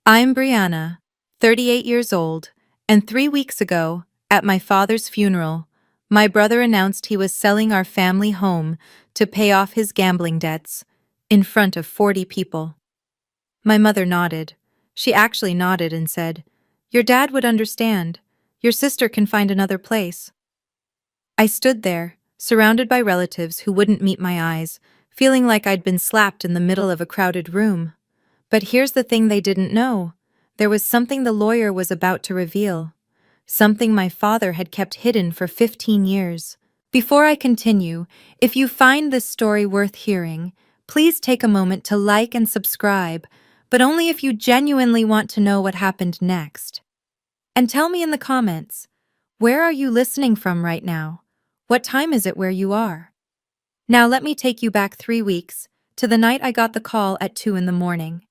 I'm Brianna, 38 years old, and 3 weeks ago, at my father's funeral, my brother announced he was selling our family home to pay off his gambling debts in front of 40 people. My mother nodded. She actually nodded and said, "Your dad would understand. Your sister can find another place." I stood there, surrounded by relatives who wouldn't meet my eyes, feeling like I'd been slapped in the middle of a crowded room. But here's the thing they didn't know. There was something the lawyer was about to reveal. Something my father had kept hidden for 15 years. Before I continue, if you find this story worth hearing, please take a moment to like and subscribe, but only if you genuinely want to know what happened next. And tell me in the comments, where are you listening from right now? What time is it where you are? Now let me take you back 3 weeks, to the night I got the call at 2 in the morning.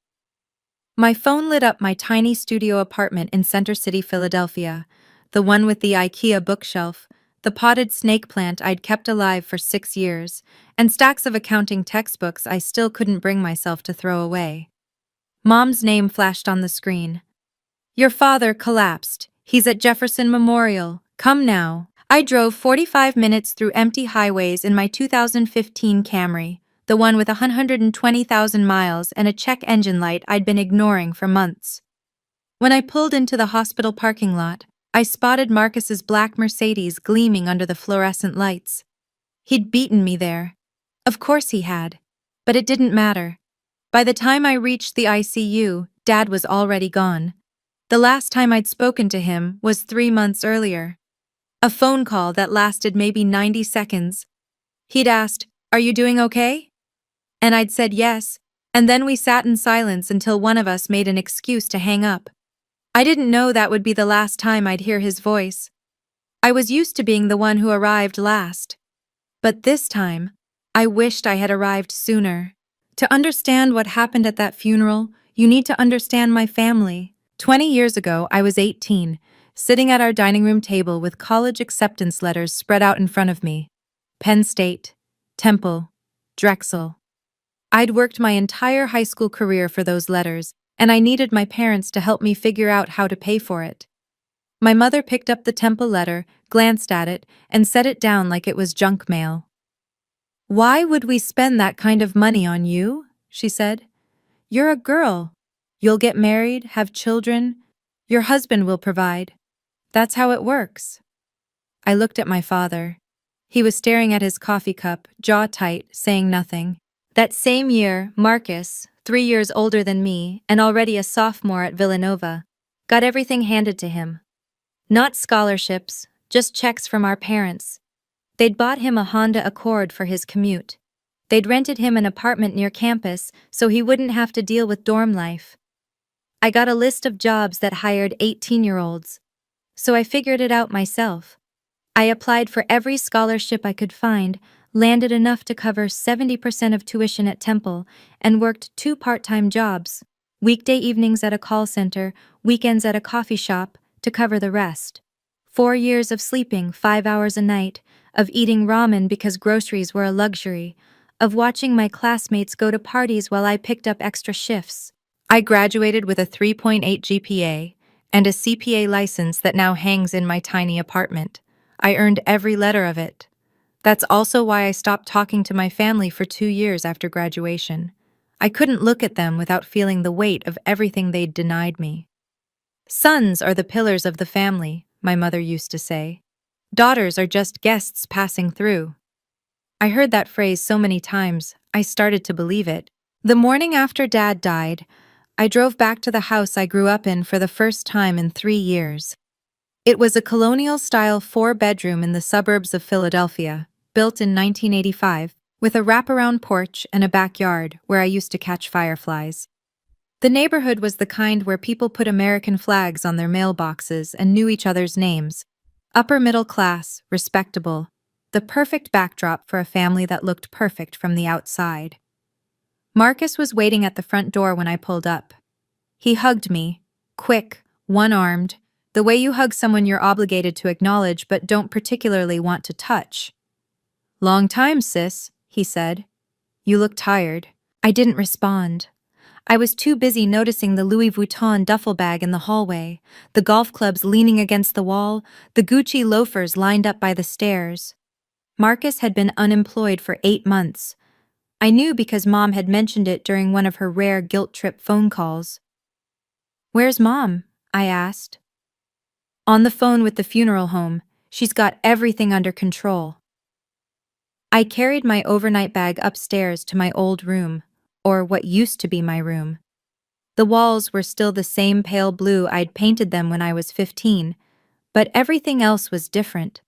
My phone lit up my tiny studio apartment in Center City, Philadelphia, the one with the IKEA bookshelf, the potted snake plant I'd kept alive for 6 years, and stacks of accounting textbooks I still couldn't bring myself to throw away. Mom's name flashed on the screen. "Your father collapsed. He's at Jefferson Memorial. Come now." I drove 45 minutes through empty highways in my 2015 Camry, the one with 120,000 miles and a check engine light I'd been ignoring for months. When I pulled into the hospital parking lot, I spotted Marcus's black Mercedes gleaming under the fluorescent lights. He'd beaten me there. Of course he had. But it didn't matter. By the time I reached the ICU, Dad was already gone. The last time I'd spoken to him was 3 months earlier. A phone call that lasted maybe 90 seconds. He'd asked, "Are you doing okay?" And I'd said yes, and then we sat in silence until one of us made an excuse to hang up. I didn't know that would be the last time I'd hear his voice. I was used to being the one who arrived last. But this time, I wished I had arrived sooner. To understand what happened at that funeral, you need to understand my family. 20 years ago, I was 18, sitting at our dining room table with college acceptance letters spread out in front of me. Penn State, Temple, Drexel. I'd worked my entire high school career for those letters, and I needed my parents to help me figure out how to pay for it. My mother picked up the Temple letter, glanced at it, and set it down like it was junk mail. "Why would we spend that kind of money on you?" she said. "You're a girl. You'll get married, have children. Your husband will provide. That's how it works." I looked at my father. He was staring at his coffee cup, jaw tight, saying nothing. That same year, Marcus, 3 years older than me and already a sophomore at Villanova, got everything handed to him. Not scholarships, just checks from our parents. They'd bought him a Honda Accord for his commute. They'd rented him an apartment near campus so he wouldn't have to deal with dorm life. I got a list of jobs that hired 18-year-olds. So I figured it out myself. I applied for every scholarship I could find, landed enough to cover 70% of tuition at Temple, and worked 2 part-time jobs, weekday evenings at a call center, weekends at a coffee shop, to cover the rest. 4 years of sleeping 5 hours a night, of eating ramen because groceries were a luxury, of watching my classmates go to parties while I picked up extra shifts. I graduated with a 3.8 GPA and a CPA license that now hangs in my tiny apartment. I earned every letter of it. That's also why I stopped talking to my family for 2 years after graduation. I couldn't look at them without feeling the weight of everything they'd denied me. "Sons are the pillars of the family," my mother used to say. "Daughters are just guests passing through." I heard that phrase so many times, I started to believe it. The morning after Dad died, I drove back to the house I grew up in for the first time in 3 years. It was a colonial-style 4-bedroom in the suburbs of Philadelphia, built in 1985, with a wraparound porch and a backyard where I used to catch fireflies. The neighborhood was the kind where people put American flags on their mailboxes and knew each other's names. Upper middle class, respectable, the perfect backdrop for a family that looked perfect from the outside. Marcus was waiting at the front door when I pulled up. He hugged me, quick, one-armed, the way you hug someone you're obligated to acknowledge but don't particularly want to touch. "Long time, sis," he said. "You look tired." I didn't respond. I was too busy noticing the Louis Vuitton duffel bag in the hallway, the golf clubs leaning against the wall, the Gucci loafers lined up by the stairs. Marcus had been unemployed for 8 months. I knew because Mom had mentioned it during one of her rare guilt-trip phone calls. "Where's Mom?" I asked. "On the phone with the funeral home. She's got everything under control." I carried my overnight bag upstairs to my old room, or what used to be my room. The walls were still the same pale blue I'd painted them when I was 15, but everything else was different.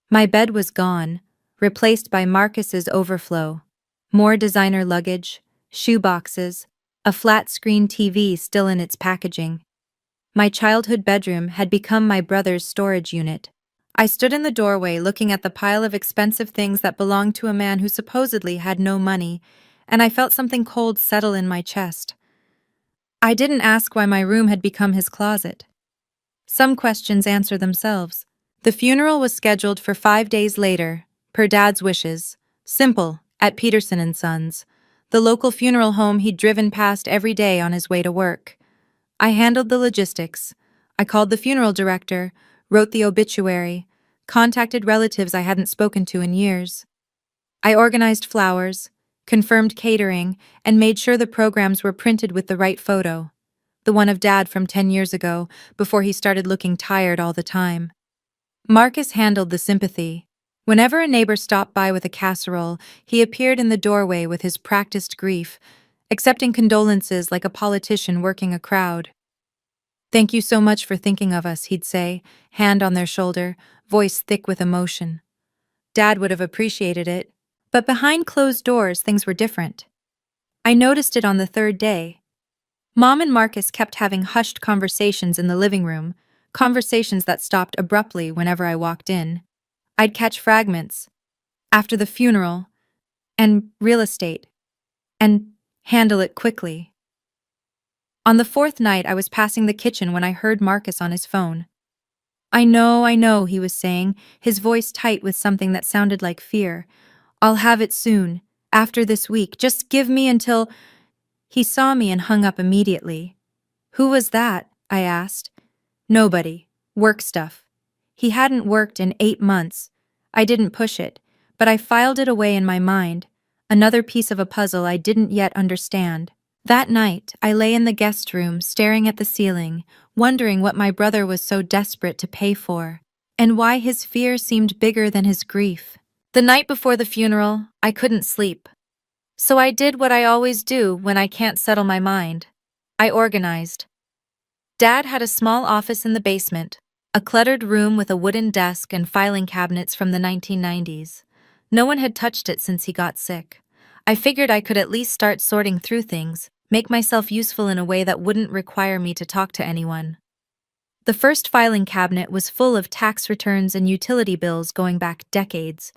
My bed was gone, replaced by Marcus's overflow. More designer luggage, shoe boxes, a flat-screen TV still in its packaging. My childhood bedroom had become my brother's storage unit. I stood in the doorway looking at the pile of expensive things that belonged to a man who supposedly had no money, and I felt something cold settle in my chest. I didn't ask why my room had become his closet. Some questions answer themselves. The funeral was scheduled for 5 days later, per Dad's wishes. Simple, at Peterson and Sons, the local funeral home he'd driven past every day on his way to work. I handled the logistics. I called the funeral director, wrote the obituary, contacted relatives I hadn't spoken to in years. I organized flowers, confirmed catering, and made sure the programs were printed with the right photo. The one of Dad from 10 years ago, before he started looking tired all the time. Marcus handled the sympathy. Whenever a neighbor stopped by with a casserole, he appeared in the doorway with his practiced grief, accepting condolences like a politician working a crowd. "Thank you so much for thinking of us," he'd say, hand on their shoulder, voice thick with emotion. Dad would have appreciated it, but behind closed doors things were different. I noticed it on the 3rd day. Mom and Marcus kept having hushed conversations in the living room, conversations that stopped abruptly whenever I walked in. I'd catch fragments. After the funeral, and real estate, and handle it quickly. On the 4th night, I was passing the kitchen when I heard Marcus on his phone. I know," he was saying, his voice tight with something that sounded like fear. "I'll have it soon, after this week. Just give me until—" He saw me and hung up immediately. "Who was that?" I asked. "Nobody. Work stuff." He hadn't worked in 8 months. I didn't push it, but I filed it away in my mind, another piece of a puzzle I didn't yet understand. That night, I lay in the guest room staring at the ceiling, wondering what my brother was so desperate to pay for, and why his fear seemed bigger than his grief. The night before the funeral, I couldn't sleep. So I did what I always do when I can't settle my mind. I organized. Dad had a small office in the basement, a cluttered room with a wooden desk and filing cabinets from the 1990s. No one had touched it since he got sick. I figured I could at least start sorting through things, make myself useful in a way that wouldn't require me to talk to anyone. The first filing cabinet was full of tax returns and utility bills going back decades.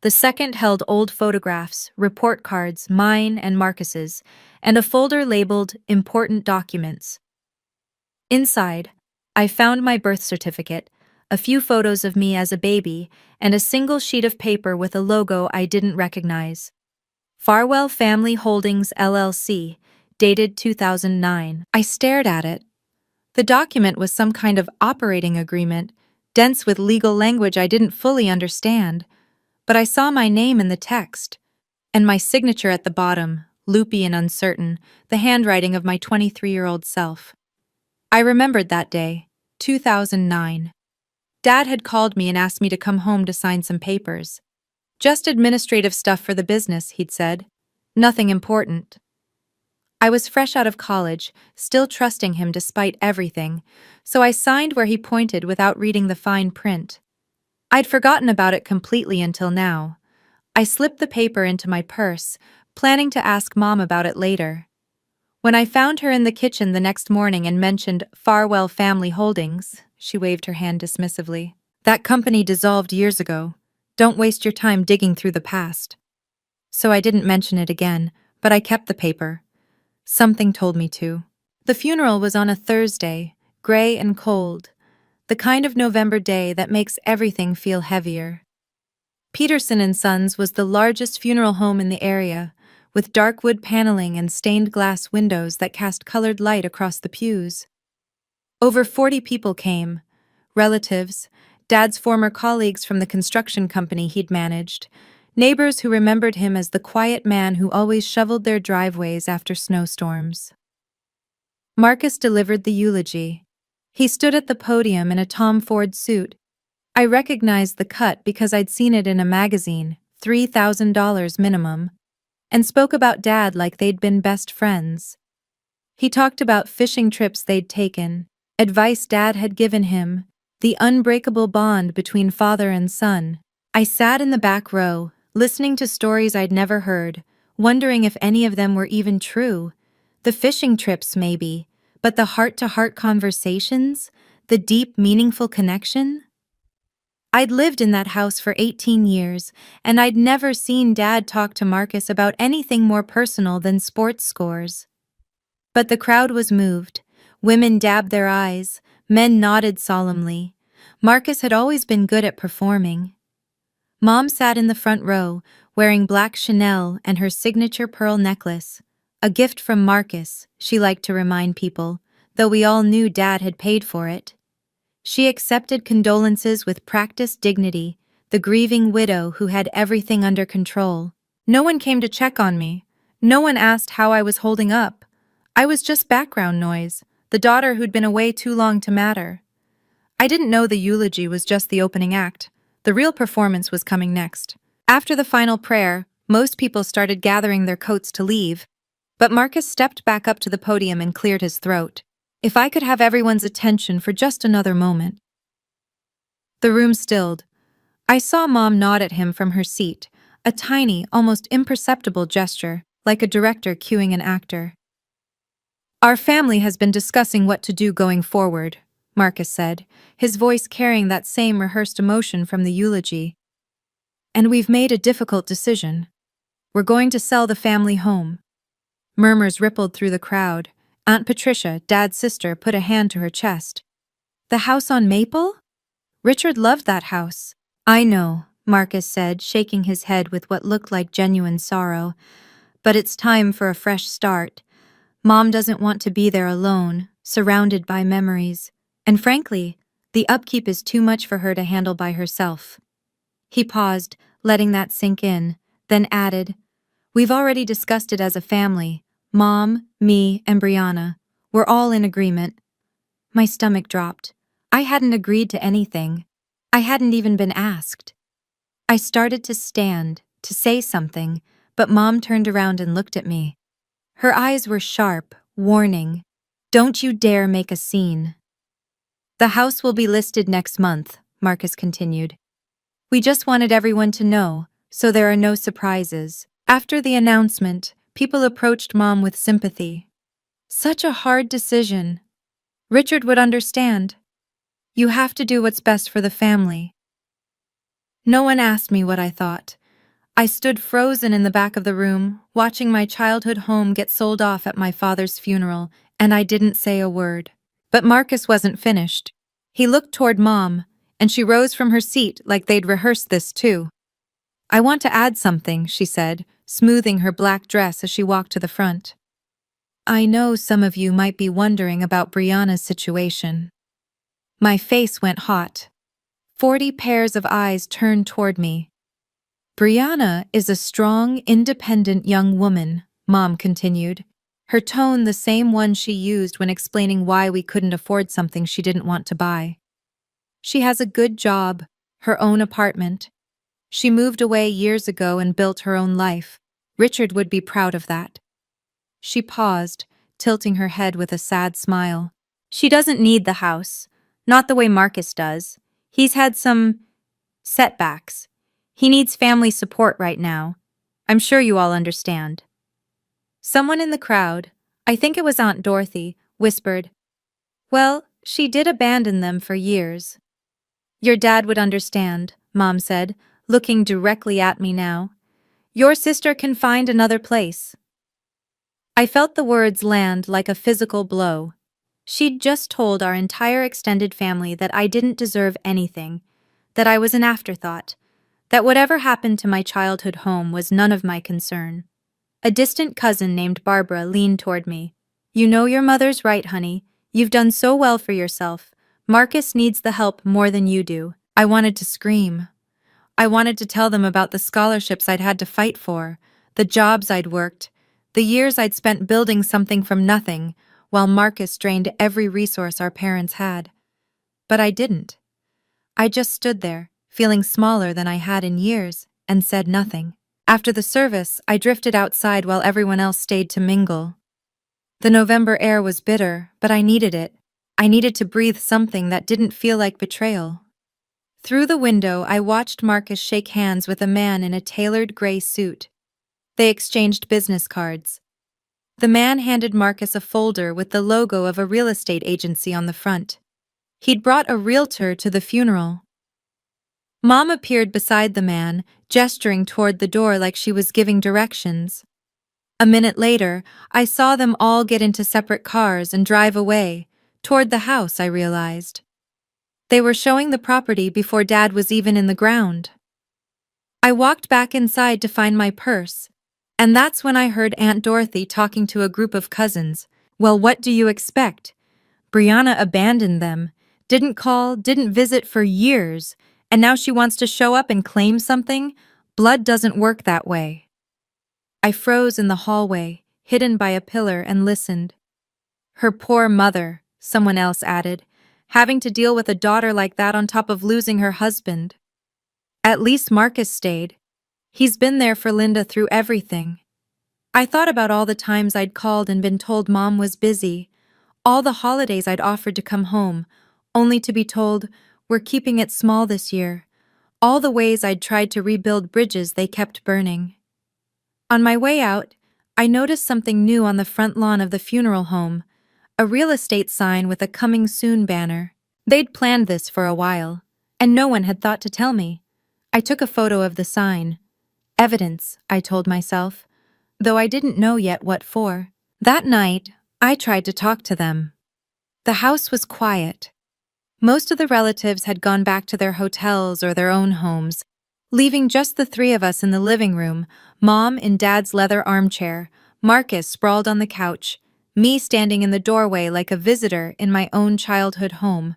The second held old photographs, report cards, mine and Marcus's, and a folder labeled Important Documents. Inside, I found my birth certificate, a few photos of me as a baby, and a single sheet of paper with a logo I didn't recognize. Farwell Family Holdings LLC, dated 2009. I stared at it. The document was some kind of operating agreement, dense with legal language I didn't fully understand, but I saw my name in the text, and my signature at the bottom, loopy and uncertain, the handwriting of my 23-year-old self. I remembered that day, 2009. Dad had called me and asked me to come home to sign some papers. Just administrative stuff for the business, he'd said. Nothing important. I was fresh out of college, still trusting him despite everything, so I signed where he pointed without reading the fine print. I'd forgotten about it completely until now. I slipped the paper into my purse, planning to ask Mom about it later. When I found her in the kitchen the next morning and mentioned Farwell Family Holdings, she waved her hand dismissively. "That company dissolved years ago. Don't waste your time digging through the past." So I didn't mention it again, but I kept the paper. Something told me to. The funeral was on a Thursday, gray and cold, the kind of November day that makes everything feel heavier. Peterson and Sons was the largest funeral home in the area, with dark wood paneling and stained glass windows that cast colored light across the pews. Over 40 people came: relatives, Dad's former colleagues from the construction company he'd managed, neighbors who remembered him as the quiet man who always shoveled their driveways after snowstorms. Marcus delivered the eulogy. He stood at the podium in a Tom Ford suit. I recognized the cut because I'd seen it in a magazine, $3,000 minimum, and spoke about Dad like they'd been best friends. He talked about fishing trips they'd taken, advice Dad had given him, the unbreakable bond between father and son. I sat in the back row, listening to stories I'd never heard, wondering if any of them were even true. The fishing trips, maybe, but the heart-to-heart conversations, the deep, meaningful connection? I'd lived in that house for 18 years, and I'd never seen Dad talk to Marcus about anything more personal than sports scores. But the crowd was moved. Women dabbed their eyes, men nodded solemnly. Marcus had always been good at performing. Mom sat in the front row, wearing black Chanel and her signature pearl necklace. A gift from Marcus, she liked to remind people, though we all knew Dad had paid for it. She accepted condolences with practiced dignity, the grieving widow who had everything under control. No one came to check on me. No one asked how I was holding up. I was just background noise, the daughter who'd been away too long to matter. I didn't know the eulogy was just the opening act. The real performance was coming next. After the final prayer, most people started gathering their coats to leave, but Marcus stepped back up to the podium and cleared his throat. If I could have everyone's attention for just another moment. The room stilled. I saw Mom nod at him from her seat, a tiny, almost imperceptible gesture, like a director cueing an actor. Our family has been discussing what to do going forward, Marcus said, his voice carrying that same rehearsed emotion from the eulogy. And we've made a difficult decision. We're going to sell the family home. Murmurs rippled through the crowd. Aunt Patricia, Dad's sister, put a hand to her chest. The house on Maple? Richard loved that house. I know, Marcus said, shaking his head with what looked like genuine sorrow. But it's time for a fresh start. Mom doesn't want to be there alone, surrounded by memories. And frankly, the upkeep is too much for her to handle by herself. He paused, letting that sink in, then added, We've already discussed it as a family. Mom, me, and Brianna. We're all in agreement. My stomach dropped. I hadn't agreed to anything. I hadn't even been asked. I started to stand, to say something, but Mom turned around and looked at me. Her eyes were sharp, warning. Don't you dare make a scene. The house will be listed next month, Marcus continued. We just wanted everyone to know, so there are no surprises. After the announcement, people approached Mom with sympathy. Such a hard decision. Richard would understand. You have to do what's best for the family. No one asked me what I thought. I stood frozen in the back of the room, watching my childhood home get sold off at my father's funeral, and I didn't say a word. But Marcus wasn't finished. He looked toward Mom, and she rose from her seat like they'd rehearsed this too. I want to add something, she said, smoothing her black dress as she walked to the front. I know some of you might be wondering about Brianna's situation. My face went hot. 40 pairs of eyes turned toward me. Brianna is a strong, independent young woman, Mom continued, her tone the same one she used when explaining why we couldn't afford something she didn't want to buy. She has a good job, her own apartment. She moved away years ago and built her own life. Richard would be proud of that. She paused, tilting her head with a sad smile. She doesn't need the house, not the way Marcus does. He's had some setbacks. He needs family support right now. I'm sure you all understand. Someone in the crowd, I think it was Aunt Dorothy, whispered, Well, she did abandon them for years. Your dad would understand, Mom said, looking directly at me now. Your sister can find another place. I felt the words land like a physical blow. She'd just told our entire extended family that I didn't deserve anything, that I was an afterthought, that whatever happened to my childhood home was none of my concern. A distant cousin named Barbara leaned toward me. You know your mother's right, honey. You've done so well for yourself. Marcus needs the help more than you do. I wanted to scream. I wanted to tell them about the scholarships I'd had to fight for, the jobs I'd worked, the years I'd spent building something from nothing, while Marcus drained every resource our parents had. But I didn't. I just stood there, feeling smaller than I had in years, and said nothing. After the service, I drifted outside while everyone else stayed to mingle. The November air was bitter, but I needed it. I needed to breathe something that didn't feel like betrayal. Through the window, I watched Marcus shake hands with a man in a tailored gray suit. They exchanged business cards. The man handed Marcus a folder with the logo of a real estate agency on the front. He'd brought a realtor to the funeral. Mom appeared beside the man, gesturing toward the door like she was giving directions. A minute later, I saw them all get into separate cars and drive away, toward the house, I realized. They were showing the property before Dad was even in the ground. I walked back inside to find my purse, and that's when I heard Aunt Dorothy talking to a group of cousins. Well, what do you expect? Brianna abandoned them, didn't call, didn't visit for years, and now she wants to show up and claim something? Blood doesn't work that way. I froze in the hallway, hidden by a pillar, and listened. Her poor mother, someone else added, having to deal with a daughter like that on top of losing her husband. At least Marcus stayed. He's been there for Linda through everything. I thought about all the times I'd called and been told Mom was busy, all the holidays I'd offered to come home, only to be told, we're keeping it small this year, all the ways I'd tried to rebuild bridges they kept burning. On my way out, I noticed something new on the front lawn of the funeral home, a real estate sign with a coming soon banner. They'd planned this for a while, and no one had thought to tell me. I took a photo of the sign. Evidence, I told myself, though I didn't know yet what for. That night, I tried to talk to them. The house was quiet. Most of the relatives had gone back to their hotels or their own homes, leaving just the three of us in the living room, Mom in Dad's leather armchair, Marcus sprawled on the couch, me standing in the doorway like a visitor in my own childhood home.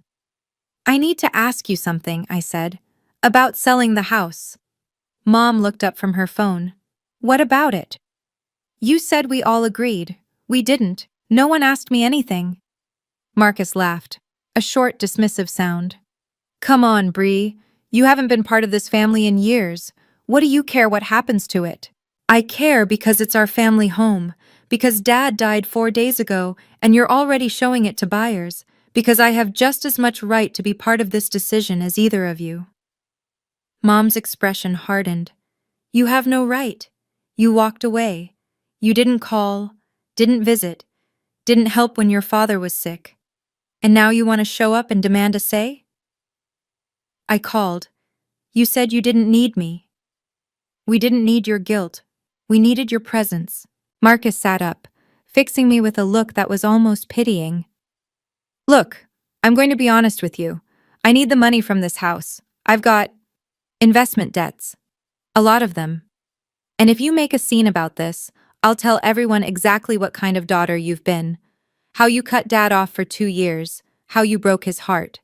I need to ask you something, I said, about selling the house. Mom looked up from her phone. What about it? You said we all agreed. We didn't. No one asked me anything. Marcus laughed, a short, dismissive sound. Come on, Bree. You haven't been part of this family in years. What do you care what happens to it? I care because it's our family home, because Dad died 4 days ago and you're already showing it to buyers, because I have just as much right to be part of this decision as either of you. Mom's expression hardened. You have no right. You walked away. You didn't call, didn't visit, didn't help when your father was sick. And now you want to show up and demand a say? I called. You said you didn't need me. We didn't need your guilt. We needed your presence. Marcus sat up, fixing me with a look that was almost pitying. Look, I'm going to be honest with you. I need the money from this house. I've got investment debts. A lot of them. And if you make a scene about this, I'll tell everyone exactly what kind of daughter you've been. How you cut Dad off for 2 years. How you broke his heart.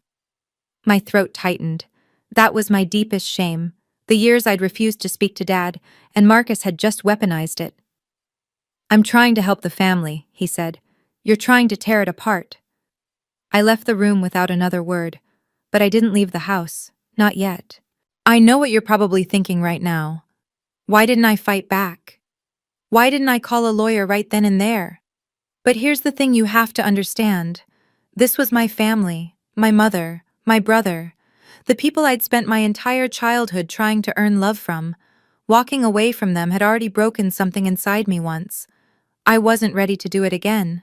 My throat tightened. That was my deepest shame. The years I'd refused to speak to Dad, and Marcus had just weaponized it. I'm trying to help the family, he said. You're trying to tear it apart. I left the room without another word, but I didn't leave the house. Not yet. I know what you're probably thinking right now. Why didn't I fight back? Why didn't I call a lawyer right then and there? But here's the thing you have to understand. This was my family, my mother, my brother, the people I'd spent my entire childhood trying to earn love from. Walking away from them had already broken something inside me once. I wasn't ready to do it again.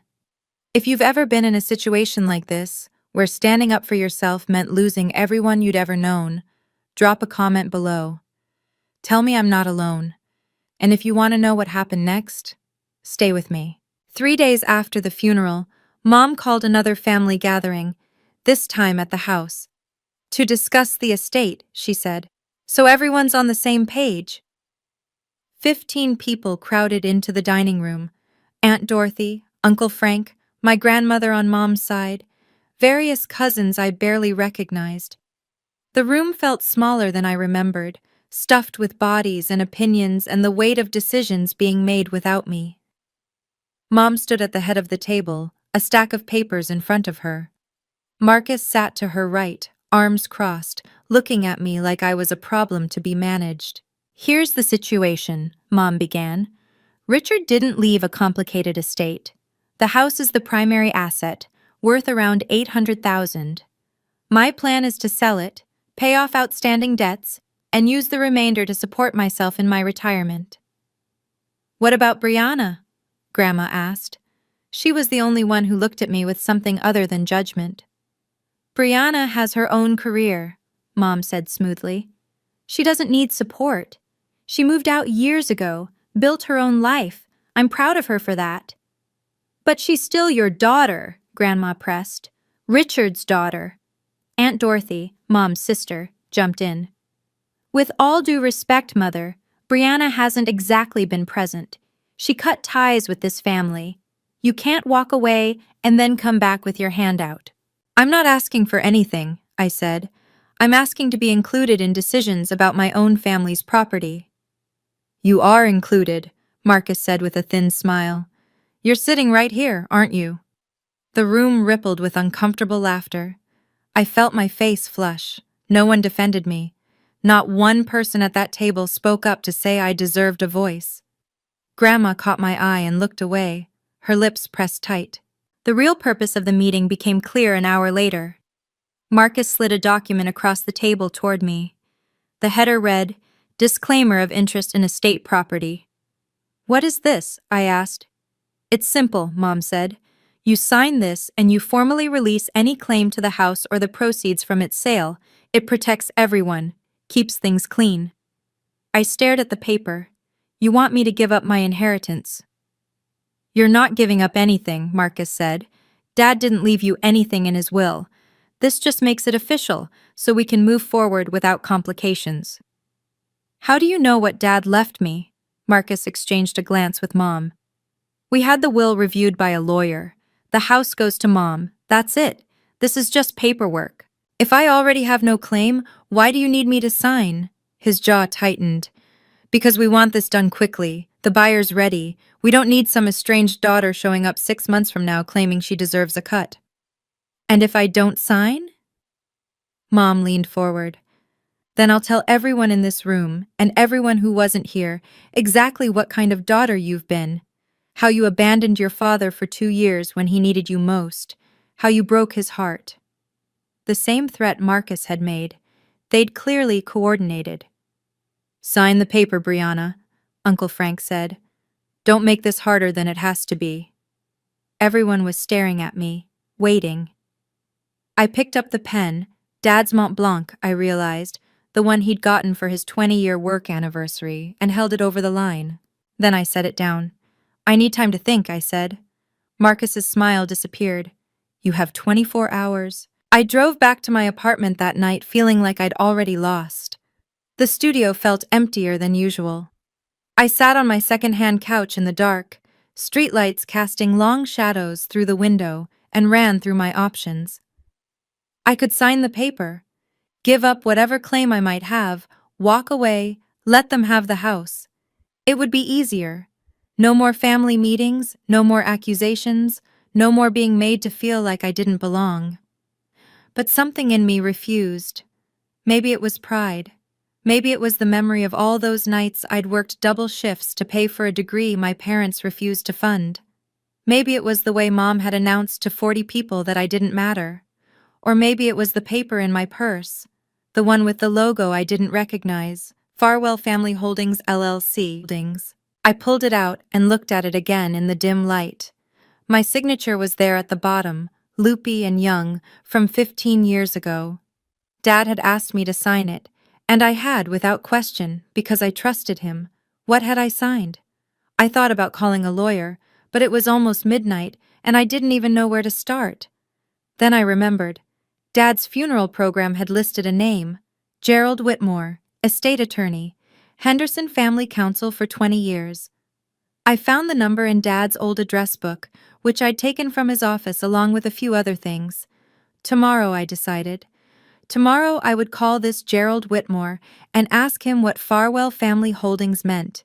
If you've ever been in a situation like this, where standing up for yourself meant losing everyone you'd ever known, drop a comment below. Tell me I'm not alone. And if you want to know what happened next, stay with me. 3 days after the funeral, Mom called another family gathering, this time at the house. To discuss the estate, she said. So everyone's on the same page. 15 people crowded into the dining room. Aunt Dorothy, Uncle Frank, my grandmother on Mom's side, various cousins I barely recognized. The room felt smaller than I remembered, stuffed with bodies and opinions and the weight of decisions being made without me. Mom stood at the head of the table, a stack of papers in front of her. Marcus sat to her right, arms crossed, looking at me like I was a problem to be managed. "Here's the situation," Mom began. "Richard didn't leave a complicated estate. The house is the primary asset, worth around $800,000. My plan is to sell it, pay off outstanding debts, and use the remainder to support myself in my retirement." "What about Brianna?" Grandma asked. She was the only one who looked at me with something other than judgment. "Brianna has her own career," Mom said smoothly. "She doesn't need support. She moved out years ago, built her own life. I'm proud of her for that." "But she's still your daughter," Grandma pressed. "Richard's daughter." Aunt Dorothy, Mom's sister, jumped in. "With all due respect, Mother, Brianna hasn't exactly been present. She cut ties with this family. You can't walk away and then come back with your hand out." "I'm not asking for anything," I said. "I'm asking to be included in decisions about my own family's property." "You are included," Marcus said with a thin smile. "You're sitting right here, aren't you?" The room rippled with uncomfortable laughter. I felt my face flush. No one defended me. Not one person at that table spoke up to say I deserved a voice. Grandma caught my eye and looked away, her lips pressed tight. The real purpose of the meeting became clear an hour later. Marcus slid a document across the table toward me. The header read, "Disclaimer of interest in estate property." "What is this?" I asked. "It's simple," Mom said. "You sign this and you formally release any claim to the house or the proceeds from its sale. It protects everyone, keeps things clean." I stared at the paper. "You want me to give up my inheritance?" "You're not giving up anything," Marcus said. "Dad didn't leave you anything in his will. This just makes it official, so we can move forward without complications." "How do you know what Dad left me?" Marcus exchanged a glance with Mom. "We had the will reviewed by a lawyer. The house goes to Mom. That's it. This is just paperwork. If I already have no claim, why do you need me to sign?" His jaw tightened. "Because we want this done quickly. The buyer's ready. We don't need some estranged daughter showing up 6 months from now claiming she deserves a cut." "And if I don't sign?" Mom leaned forward. "Then I'll tell everyone in this room, and everyone who wasn't here, exactly what kind of daughter you've been. How you abandoned your father for 2 years when he needed you most. How you broke his heart." The same threat Marcus had made. They'd clearly coordinated. "Sign the paper, Brianna," Uncle Frank said. "Don't make this harder than it has to be." Everyone was staring at me, waiting. I picked up the pen, Dad's Mont Blanc, I realized, the one he'd gotten for his 20-year work anniversary, and held it over the line. Then I set it down. "I need time to think," I said. Marcus's smile disappeared. "You have 24 hours. I drove back to my apartment that night feeling like I'd already lost. The studio felt emptier than usual. I sat on my second-hand couch in the dark, streetlights casting long shadows through the window, and ran through my options. I could sign the paper, give up whatever claim I might have, walk away, let them have the house. It would be easier. No more family meetings, no more accusations, no more being made to feel like I didn't belong. But something in me refused. Maybe it was pride. Maybe it was the memory of all those nights I'd worked double shifts to pay for a degree my parents refused to fund. Maybe it was the way Mom had announced to 40 people that I didn't matter. Or maybe it was the paper in my purse, the one with the logo I didn't recognize, Farwell Family Holdings LLC. I pulled it out and looked at it again in the dim light. My signature was there at the bottom, loopy and young, from 15 years ago. Dad had asked me to sign it, and I had without question, because I trusted him. What had I signed? I thought about calling a lawyer, but it was almost midnight, and I didn't even know where to start. Then I remembered. Dad's funeral program had listed a name, Gerald Whitmore, estate attorney, Henderson Family Council for 20 years. I found the number in Dad's old address book, which I'd taken from his office along with a few other things. Tomorrow, I decided. Tomorrow I would call this Gerald Whitmore and ask him what Farwell Family Holdings meant.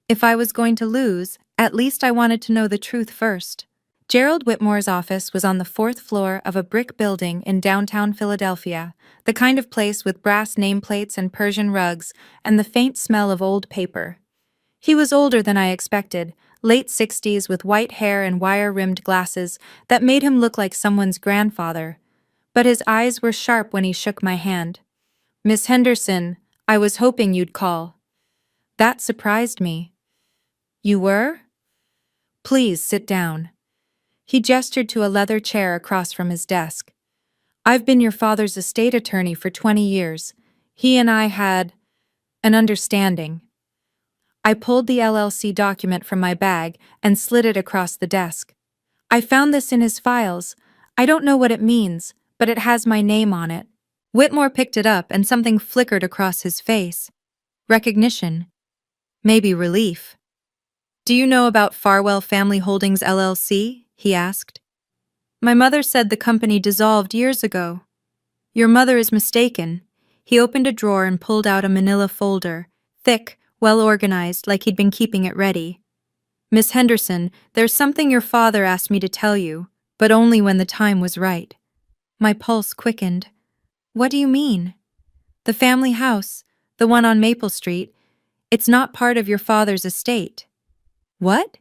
If I was going to lose, at least I wanted to know the truth first. Gerald Whitmore's office was on the 4th floor of a brick building in downtown Philadelphia, the kind of place with brass nameplates and Persian rugs and the faint smell of old paper. He was older than I expected, late 60s with white hair and wire-rimmed glasses that made him look like someone's grandfather. But his eyes were sharp when he shook my hand. "Miss Henderson, I was hoping you'd call." That surprised me. "You were? Please sit down." He gestured to a leather chair across from his desk. "I've been your father's estate attorney for 20 years. He and I had an understanding." I pulled the LLC document from my bag and slid it across the desk. "I found this in his files. I don't know what it means, but it has my name on it." Whitmore picked it up and something flickered across his face. Recognition. Maybe relief. "Do you know about Farwell Family Holdings LLC?" he asked. "My mother said the company dissolved years ago." "Your mother is mistaken." He opened a drawer and pulled out a manila folder, thick, well-organized, like he'd been keeping it ready. "Miss Henderson, there's something your father asked me to tell you, but only when the time was right." My pulse quickened. "What do you mean?" "The family house, the one on Maple Street, it's not part of your father's estate." "What?"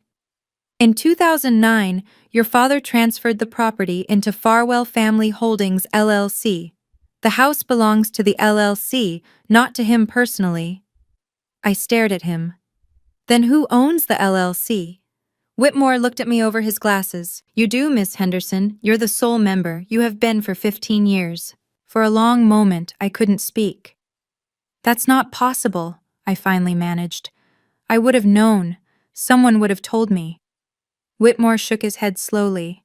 "In 2009, your father transferred the property into Farwell Family Holdings LLC. The house belongs to the LLC, not to him personally." I stared at him. "Then who owns the LLC?" Whitmore looked at me over his glasses. "You do, Miss Henderson. You're the sole member. You have been for 15 years. For a long moment, I couldn't speak. "That's not possible," I finally managed. "I would have known. Someone would have told me." Whitmore shook his head slowly.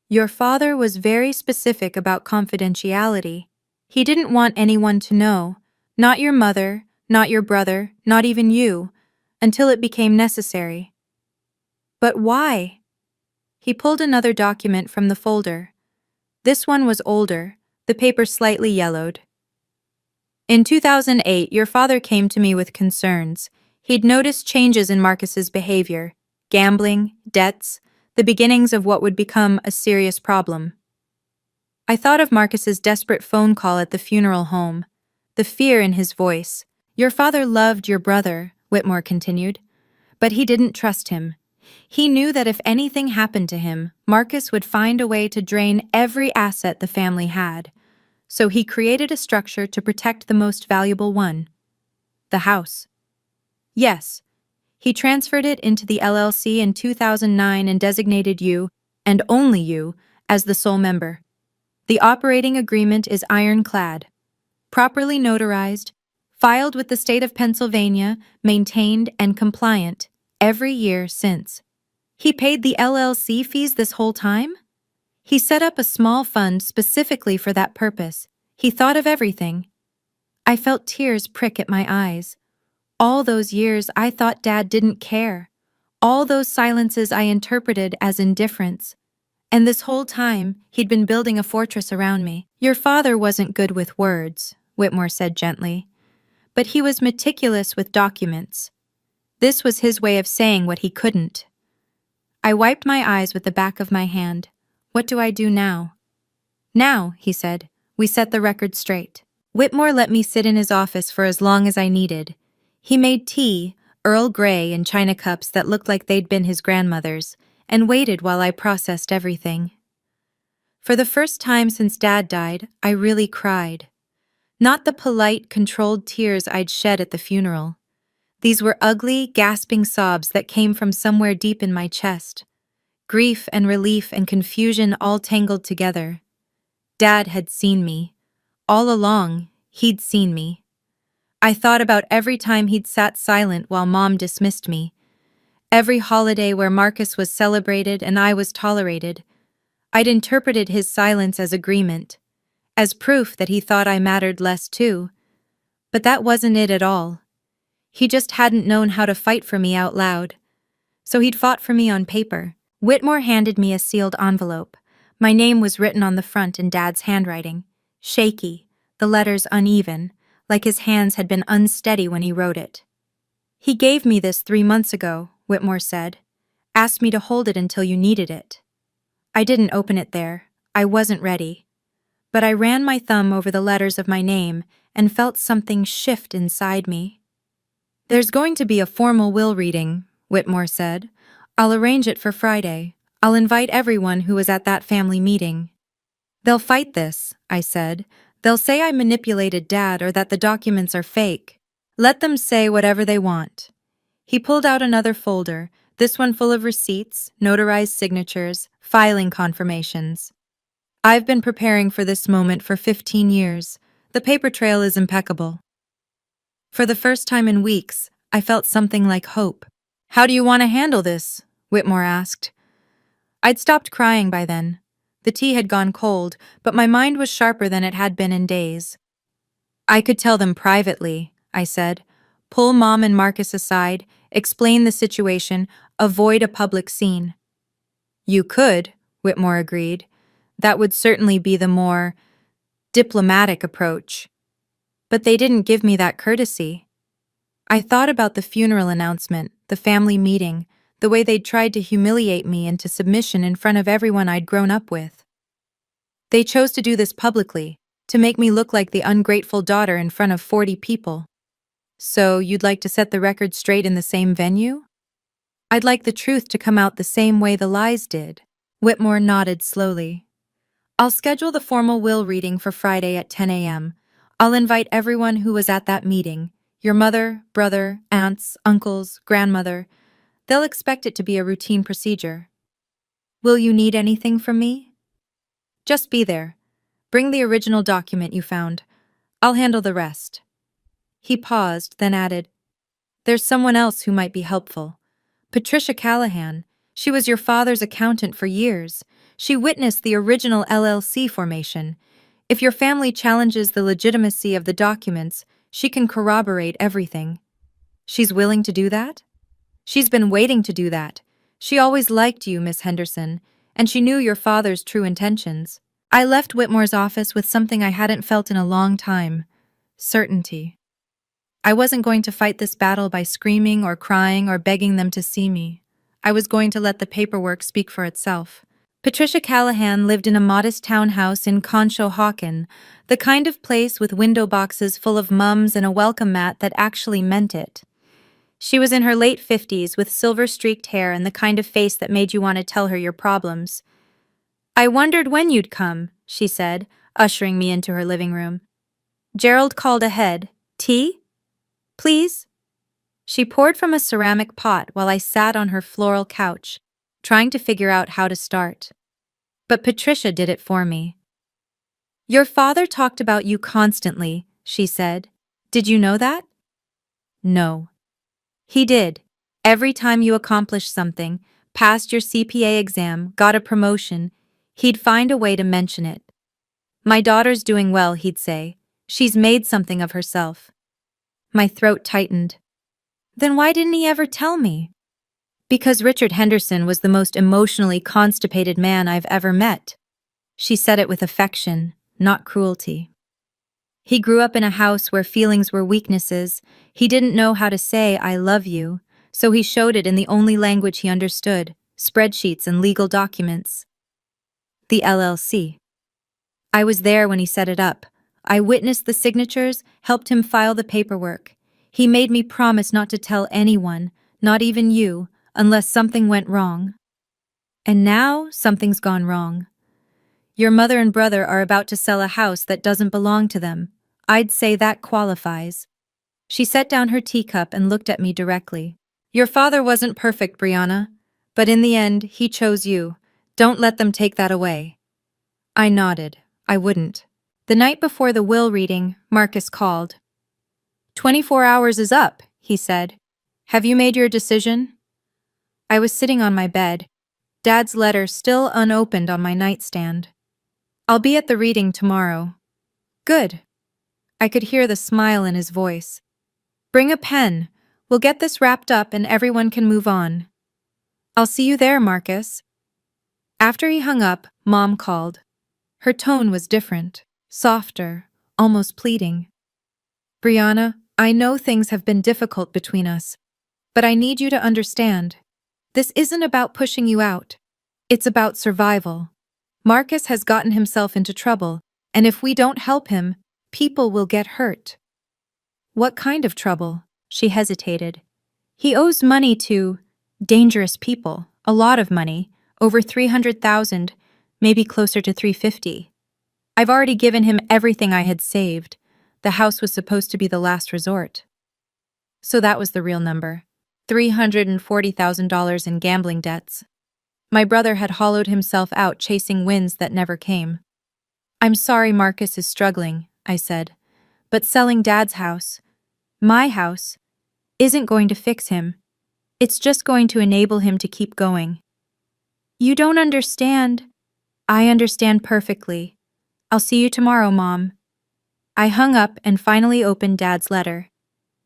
"Your father was very specific about confidentiality. He didn't want anyone to know. Not your mother, not your brother, not even you, until it became necessary." "But why?" He pulled another document from the folder. This one was older, the paper slightly yellowed. "In 2008, your father came to me with concerns. He'd noticed changes in Marcus's behavior, gambling, debts, the beginnings of what would become a serious problem." I thought of Marcus's desperate phone call at the funeral home, the fear in his voice. "Your father loved your brother," Whitmore continued, "but he didn't trust him. He knew that if anything happened to him, Marcus would find a way to drain every asset the family had. So he created a structure to protect the most valuable one, the house." "Yes. He transferred it into the LLC in 2009 and designated you, and only you, as the sole member. The operating agreement is ironclad, properly notarized, filed with the state of Pennsylvania, maintained and compliant every year since." "He paid the LLC fees this whole time?" "He set up a small fund specifically for that purpose. He thought of everything." I felt tears prick at my eyes. All those years I thought Dad didn't care. All those silences I interpreted as indifference. And this whole time, he'd been building a fortress around me. "Your father wasn't good with words," Whitmore said gently. "But he was meticulous with documents. This was his way of saying what he couldn't." I wiped my eyes with the back of my hand. "What do I do now?" "Now," he said, "we set the record straight." Whitmore let me sit in his office for as long as I needed. He made tea, Earl Grey, in china cups that looked like they'd been his grandmother's, and waited while I processed everything. For the first time since Dad died, I really cried. Not the polite, controlled tears I'd shed at the funeral. These were ugly, gasping sobs that came from somewhere deep in my chest. Grief and relief and confusion all tangled together. Dad had seen me. All along, he'd seen me. I thought about every time he'd sat silent while Mom dismissed me. Every holiday where Marcus was celebrated and I was tolerated. I'd interpreted his silence as agreement, as proof that he thought I mattered less too. But that wasn't it at all. He just hadn't known how to fight for me out loud. So he'd fought for me on paper. Whitmore handed me a sealed envelope. My name was written on the front in Dad's handwriting. Shaky, the letters uneven, like his hands had been unsteady when he wrote it. He gave me this 3 months ago, Whitmore said. Asked me to hold it until you needed it. I didn't open it there. I wasn't ready. But I ran my thumb over the letters of my name and felt something shift inside me. There's going to be a formal will reading, Whitmore said. I'll arrange it for Friday. I'll invite everyone who was at that family meeting. They'll fight this, I said. They'll say I manipulated Dad or that the documents are fake. Let them say whatever they want. He pulled out another folder, this one full of receipts, notarized signatures, filing confirmations. I've been preparing for this moment for 15 years. The paper trail is impeccable. For the first time in weeks, I felt something like hope. How do you want to handle this? Whitmore asked. I'd stopped crying by then. The tea had gone cold, but my mind was sharper than it had been in days. I could tell them privately, I said. Pull Mom and Marcus aside, explain the situation, avoid a public scene. You could, Whitmore agreed. That would certainly be the more diplomatic approach. But they didn't give me that courtesy. I thought about the funeral announcement, the family meeting, the way they'd tried to humiliate me into submission in front of everyone I'd grown up with. They chose to do this publicly, to make me look like the ungrateful daughter in front of 40 people. So you'd like to set the record straight in the same venue? I'd like the truth to come out the same way the lies did. Whitmore nodded slowly. I'll schedule the formal will reading for Friday at 10 a.m. I'll invite everyone who was at that meeting. Your mother, brother, aunts, uncles, grandmother. They'll expect it to be a routine procedure. Will you need anything from me? Just be there. Bring the original document you found. I'll handle the rest. He paused, then added, There's someone else who might be helpful. Patricia Callahan. She was your father's accountant for years. She witnessed the original LLC formation. If your family challenges the legitimacy of the documents, she can corroborate everything. She's willing to do that? She's been waiting to do that. She always liked you, Miss Henderson, and she knew your father's true intentions. I left Whitmore's office with something I hadn't felt in a long time. Certainty. I wasn't going to fight this battle by screaming or crying or begging them to see me. I was going to let the paperwork speak for itself. Patricia Callahan lived in a modest townhouse in Conshohocken, the kind of place with window boxes full of mums and a welcome mat that actually meant it. She was in her late 50s with silver-streaked hair and the kind of face that made you want to tell her your problems. I wondered when you'd come, she said, ushering me into her living room. Gerald called ahead. Tea? Please? She poured from a ceramic pot while I sat on her floral couch, trying to figure out how to start. But Patricia did it for me. Your father talked about you constantly, she said. Did you know that? No. He did. Every time you accomplished something, passed your CPA exam, got a promotion, he'd find a way to mention it. My daughter's doing well, he'd say. She's made something of herself. My throat tightened. Then why didn't he ever tell me? Because Richard Henderson was the most emotionally constipated man I've ever met. She said it with affection, not cruelty. He grew up in a house where feelings were weaknesses. He didn't know how to say, I love you, so he showed it in the only language he understood, spreadsheets and legal documents. The LLC. I was there when he set it up. I witnessed the signatures, helped him file the paperwork. He made me promise not to tell anyone, not even you, unless something went wrong. And now something's gone wrong. Your mother and brother are about to sell a house that doesn't belong to them. I'd say that qualifies. She set down her teacup and looked at me directly. Your father wasn't perfect, Brianna, but in the end, he chose you. Don't let them take that away. I nodded. I wouldn't. The night before the will reading, Marcus called. 24 hours is up, he said. Have you made your decision? I was sitting on my bed, Dad's letter still unopened on my nightstand. I'll be at the reading tomorrow. Good. I could hear the smile in his voice. Bring a pen. We'll get this wrapped up and everyone can move on. I'll see you there, Marcus. After he hung up, Mom called. Her tone was different, softer, almost pleading. Brianna, I know things have been difficult between us, but I need you to understand. This isn't about pushing you out. It's about survival. Marcus has gotten himself into trouble, and if we don't help him, people will get hurt. What kind of trouble? She hesitated. He owes money to dangerous people, a lot of money, over 300,000, maybe closer to 350. I've already given him everything I had saved. The house was supposed to be the last resort. So that was the real number. $340,000 in gambling debts. My brother had hollowed himself out chasing wins that never came. I'm sorry Marcus is struggling, I said, but selling Dad's house, my house, isn't going to fix him. It's just going to enable him to keep going. You don't understand. I understand perfectly. I'll see you tomorrow, Mom. I hung up and finally opened Dad's letter.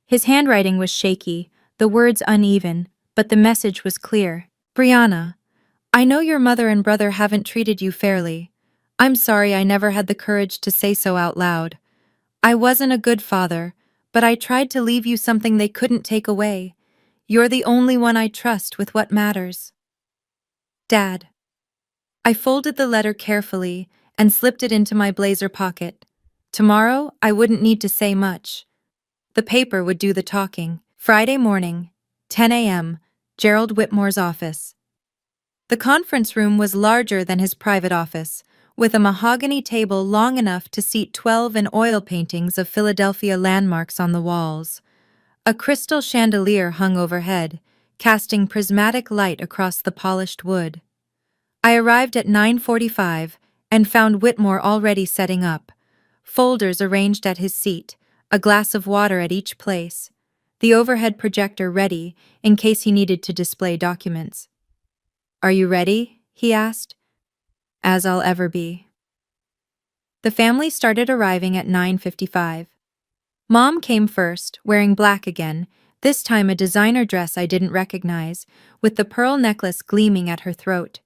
His handwriting was shaky, the words uneven, but the message was clear. Brianna, I know your mother and brother haven't treated you fairly. I'm sorry I never had the courage to say so out loud. I wasn't a good father, but I tried to leave you something they couldn't take away. You're the only one I trust with what matters. Dad. I folded the letter carefully and slipped it into my blazer pocket. Tomorrow, I wouldn't need to say much. The paper would do the talking. Friday morning, 10 a.m., Gerald Whitmore's office. The conference room was larger than his private office, with a mahogany table long enough to seat 12 and oil paintings of Philadelphia landmarks on the walls. A crystal chandelier hung overhead, casting prismatic light across the polished wood. I arrived at 9:45 and found Whitmore already setting up, folders arranged at his seat, a glass of water at each place, the overhead projector ready in case he needed to display documents. Are you ready? He asked. As I'll ever be. The family started arriving at 9:55. Mom came first, wearing black again, this time a designer dress I didn't recognize, with the pearl necklace gleaming at her throat.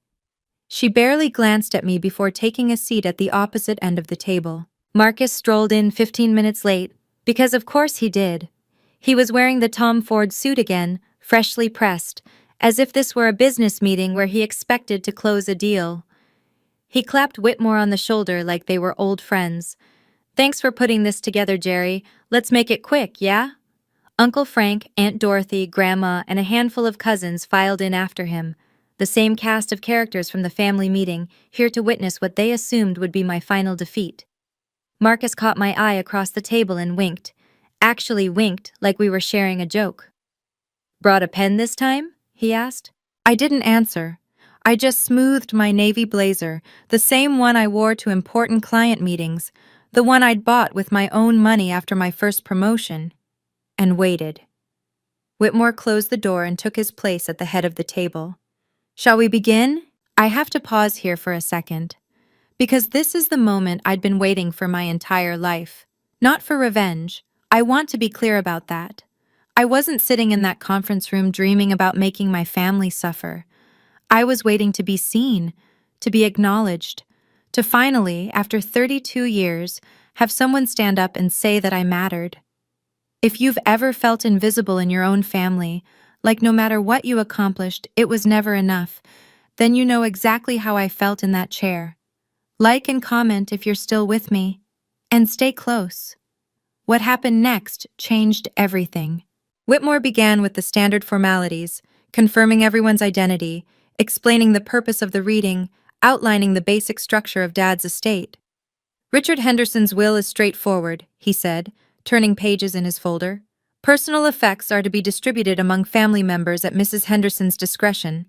She barely glanced at me before taking a seat at the opposite end of the table. Marcus strolled in 15 minutes late, because of course he did. He was wearing the Tom Ford suit again, freshly pressed, as if this were a business meeting where he expected to close a deal. He clapped Whitmore on the shoulder like they were old friends. Thanks for putting this together, Jerry. Let's make it quick, yeah? Uncle Frank, Aunt Dorothy, Grandma, and a handful of cousins filed in after him, the same cast of characters from the family meeting, here to witness what they assumed would be my final defeat. Marcus caught my eye across the table and winked. Actually winked like we were sharing a joke. Brought a pen this time? He asked. I didn't answer. I just smoothed my navy blazer, the same one I wore to important client meetings, the one I'd bought with my own money after my first promotion, and waited. Whitmore closed the door and took his place at the head of the table. Shall we begin? I have to pause here for a second, because this is the moment I'd been waiting for my entire life. Not for revenge. I want to be clear about that. I wasn't sitting in that conference room dreaming about making my family suffer. I was waiting to be seen, to be acknowledged, to finally, after 32 years, have someone stand up and say that I mattered. If you've ever felt invisible in your own family, like no matter what you accomplished, it was never enough, then you know exactly how I felt in that chair. Like and comment if you're still with me. And stay close. What happened next changed everything. Whitmore began with the standard formalities, confirming everyone's identity, explaining the purpose of the reading, outlining the basic structure of Dad's estate. Richard Henderson's will is straightforward, he said, turning pages in his folder. Personal effects are to be distributed among family members at Mrs. Henderson's discretion.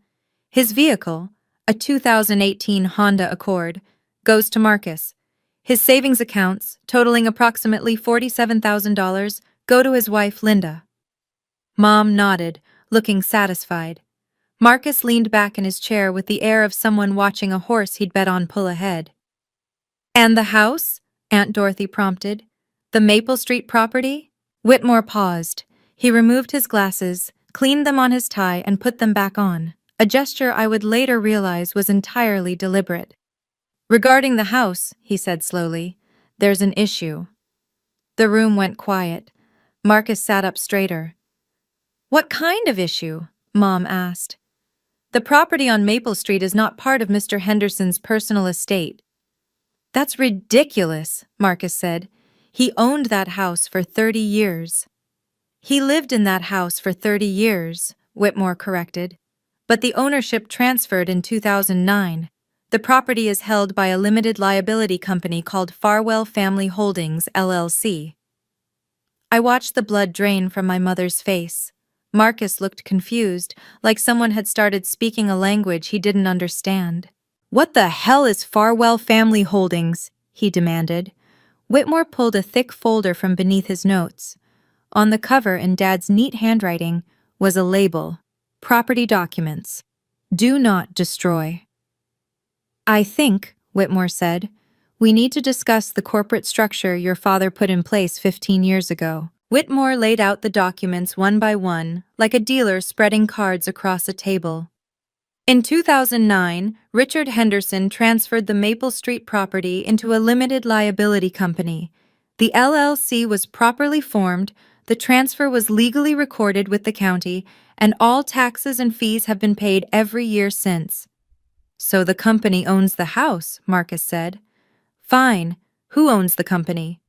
His vehicle, a 2018 Honda Accord, goes to Marcus. His savings accounts, totaling approximately $47,000, go to his wife, Linda. Mom nodded, looking satisfied. Marcus leaned back in his chair with the air of someone watching a horse he'd bet on pull ahead. And the house? Aunt Dorothy prompted. The Maple Street property? Whitmore paused. He removed his glasses, cleaned them on his tie, and put them back on, a gesture I would later realize was entirely deliberate. Regarding the house, he said slowly, there's an issue. The room went quiet. Marcus sat up straighter. What kind of issue? Mom asked. The property on Maple Street is not part of Mr. Henderson's personal estate. That's ridiculous, Marcus said. He owned that house for 30 years. He lived in that house for 30 years, Whitmore corrected. But the ownership transferred in 2009. The property is held by a limited liability company called Farwell Family Holdings, LLC. I watched the blood drain from my mother's face. Marcus looked confused, like someone had started speaking a language he didn't understand. What the hell is Farwell Family Holdings? He demanded. Whitmore pulled a thick folder from beneath his notes. On the cover, in Dad's neat handwriting, was a label. Property documents. Do not destroy. I think, Whitmore said, we need to discuss the corporate structure your father put in place 15 years ago. Whitmore laid out the documents one by one, like a dealer spreading cards across a table. In 2009, Richard Henderson transferred the Maple Street property into a limited liability company. The LLC was properly formed, the transfer was legally recorded with the county, and all taxes and fees have been paid every year since. So the company owns the house, Marcus said. Fine. Who owns the company?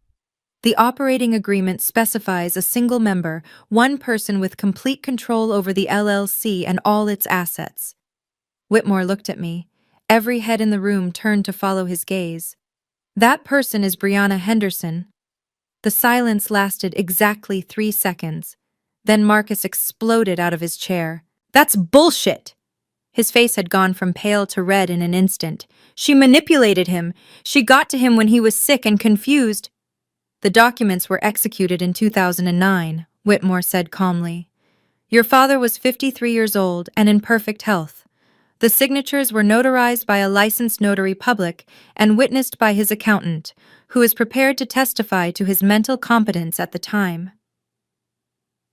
The operating agreement specifies a single member, one person with complete control over the LLC and all its assets. Whitmore looked at me. Every head in the room turned to follow his gaze. That person is Brianna Henderson. The silence lasted exactly 3 seconds. Then Marcus exploded out of his chair. That's bullshit! His face had gone from pale to red in an instant. She manipulated him. She got to him when he was sick and confused. The documents were executed in 2009, Whitmore said calmly. Your father was 53 years old and in perfect health. The signatures were notarized by a licensed notary public and witnessed by his accountant, who is prepared to testify to his mental competence at the time.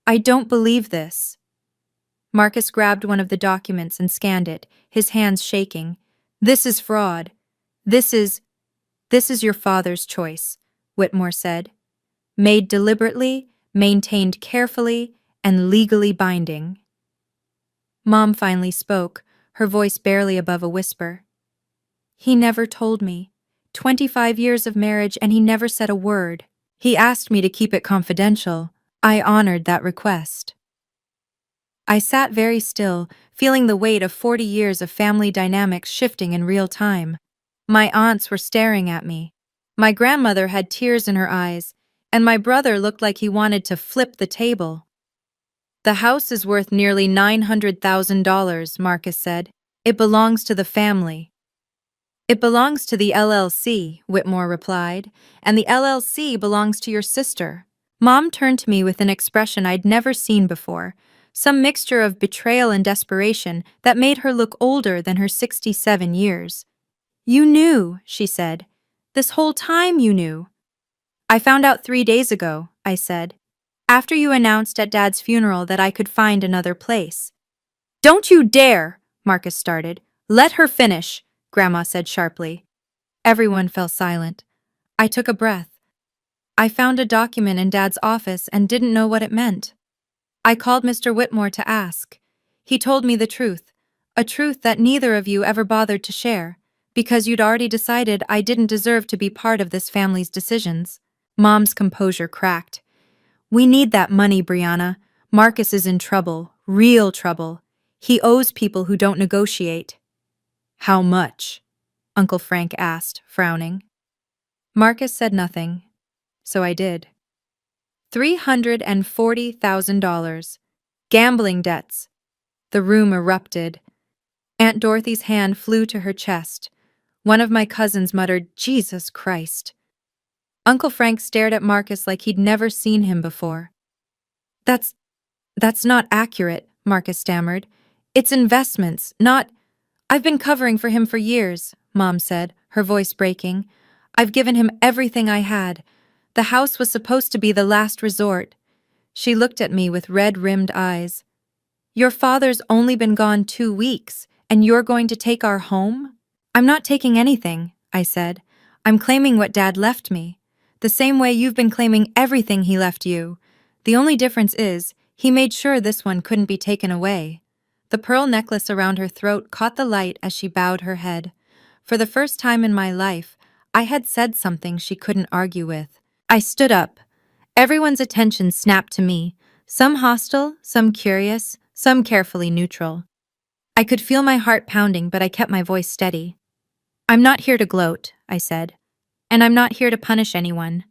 I don't believe this. Marcus grabbed one of the documents and scanned it, his hands shaking. This is fraud. This is your father's choice, Whitmore said. Made deliberately, maintained carefully, and legally binding. Mom finally spoke, her voice barely above a whisper. He never told me. 25 years of marriage and he never said a word. He asked me to keep it confidential. I honored that request. I sat very still, feeling the weight of 40 years of family dynamics shifting in real time. My aunts were staring at me. My grandmother had tears in her eyes, and my brother looked like he wanted to flip the table. The house is worth nearly $900,000, Marcus said. It belongs to the family. It belongs to the LLC, Whitmore replied, and the LLC belongs to your sister. Mom turned to me with an expression I'd never seen before, some mixture of betrayal and desperation that made her look older than her 67 years. You knew, she said. This whole time you knew. I found out 3 days ago, I said, after you announced at Dad's funeral that I could find another place. Don't you dare, Marcus started. Let her finish, Grandma said sharply. Everyone fell silent. I took a breath. I found a document in Dad's office and didn't know what it meant. I called Mr. Whitmore to ask. He told me the truth, a truth that neither of you ever bothered to share, because you'd already decided I didn't deserve to be part of this family's decisions. Mom's composure cracked. We need that money, Brianna. Marcus is in trouble, real trouble. He owes people who don't negotiate. How much? Uncle Frank asked, frowning. Marcus said nothing, so I did. $340,000. Gambling debts. The room erupted. Aunt Dorothy's hand flew to her chest. One of my cousins muttered, Jesus Christ. Uncle Frank stared at Marcus like he'd never seen him before. That's not accurate, Marcus stammered. It's investments, not... I've been covering for him for years, Mom said, her voice breaking. I've given him everything I had. The house was supposed to be the last resort. She looked at me with red-rimmed eyes. Your father's only been gone 2 weeks, and you're going to take our home? I'm not taking anything, I said. I'm claiming what Dad left me. The same way you've been claiming everything he left you. The only difference is, he made sure this one couldn't be taken away. The pearl necklace around her throat caught the light as she bowed her head. For the first time in my life, I had said something she couldn't argue with. I stood up. Everyone's attention snapped to me, some hostile, some curious, some carefully neutral. I could feel my heart pounding, but I kept my voice steady. I'm not here to gloat, I said. And I'm not here to punish anyone.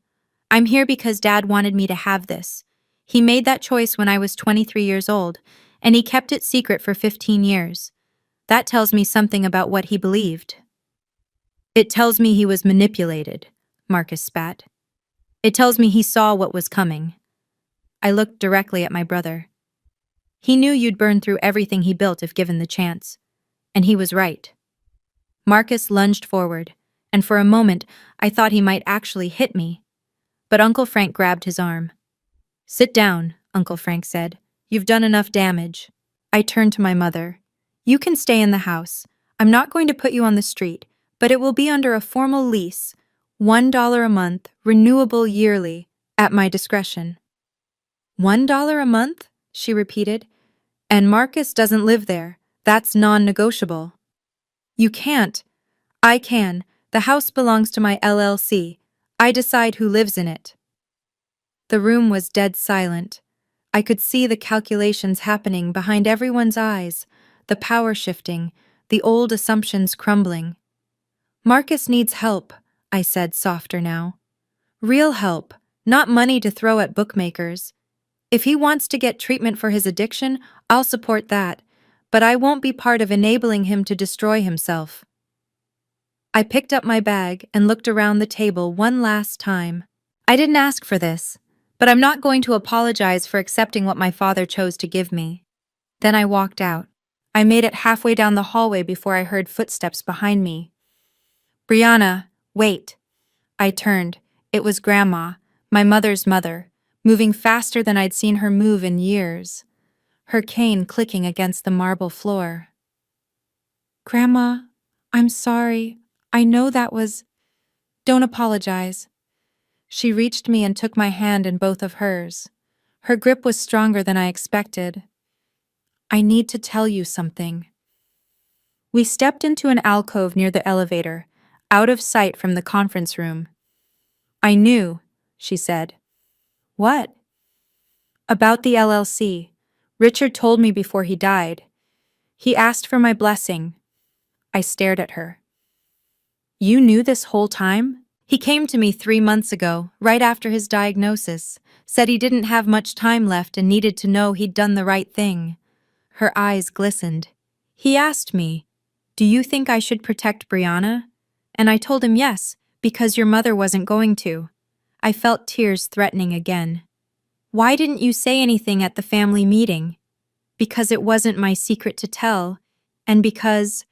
I'm here because Dad wanted me to have this. He made that choice when I was 23 years old, and he kept it secret for 15 years. That tells me something about what he believed. It tells me he was manipulated, Marcus spat. It tells me he saw what was coming. I looked directly at my brother. He knew you'd burn through everything he built if given the chance. And he was right. Marcus lunged forward, and for a moment I thought he might actually hit me. But Uncle Frank grabbed his arm. Sit down, Uncle Frank said. You've done enough damage. I turned to my mother. You can stay in the house. I'm not going to put you on the street, but it will be under a formal lease. $1 a month, renewable yearly, at my discretion. $1 a month? She repeated. And Marcus doesn't live there. That's non-negotiable. You can't. I can. The house belongs to my LLC. I decide who lives in it. The room was dead silent. I could see the calculations happening behind everyone's eyes, the power shifting, the old assumptions crumbling. Marcus needs help, I said softer now. Real help, not money to throw at bookmakers. If he wants to get treatment for his addiction, I'll support that, but I won't be part of enabling him to destroy himself. I picked up my bag and looked around the table one last time. I didn't ask for this, but I'm not going to apologize for accepting what my father chose to give me. Then I walked out. I made it halfway down the hallway before I heard footsteps behind me. Brianna, wait. I turned. It was Grandma, my mother's mother, moving faster than I'd seen her move in years, her cane clicking against the marble floor. Grandma, I'm sorry. I know that was... Don't apologize. She reached me and took my hand in both of hers. Her grip was stronger than I expected. I need to tell you something. We stepped into an alcove near the elevator, out of sight from the conference room. I knew, she said. What? About the LLC. Richard told me before he died. He asked for my blessing. I stared at her. You knew this whole time? He came to me 3 months ago, right after his diagnosis, said he didn't have much time left and needed to know he'd done the right thing. Her eyes glistened. He asked me, do you think I should protect Brianna? And I told him yes, because your mother wasn't going to. I felt tears threatening again. Why didn't you say anything at the family meeting? Because it wasn't my secret to tell, and because...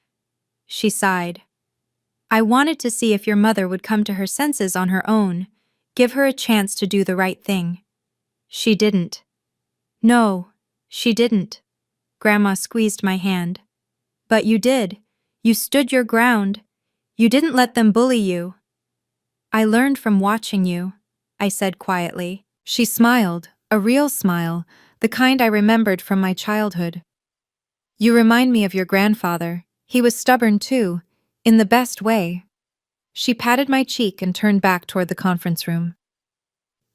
She sighed. I wanted to see if your mother would come to her senses on her own, give her a chance to do the right thing. She didn't. No, she didn't. Grandma squeezed my hand. But you did. You stood your ground. You didn't let them bully you. I learned from watching you, I said quietly. She smiled, a real smile, the kind I remembered from my childhood. You remind me of your grandfather. He was stubborn too, in the best way. She patted my cheek and turned back toward the conference room.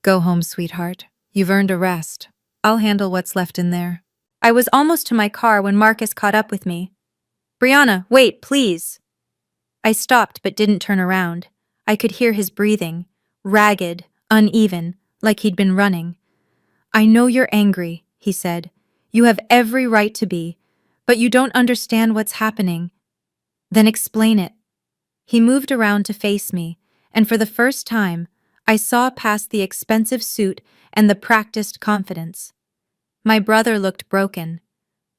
Go home, sweetheart. You've earned a rest. I'll handle what's left in there. I was almost to my car when Marcus caught up with me. Brianna, wait, please. I stopped but didn't turn around. I could hear his breathing, ragged, uneven, like he'd been running. I know you're angry, he said. You have every right to be, but you don't understand what's happening. Then explain it. He moved around to face me, and for the first time, I saw past the expensive suit and the practiced confidence. My brother looked broken.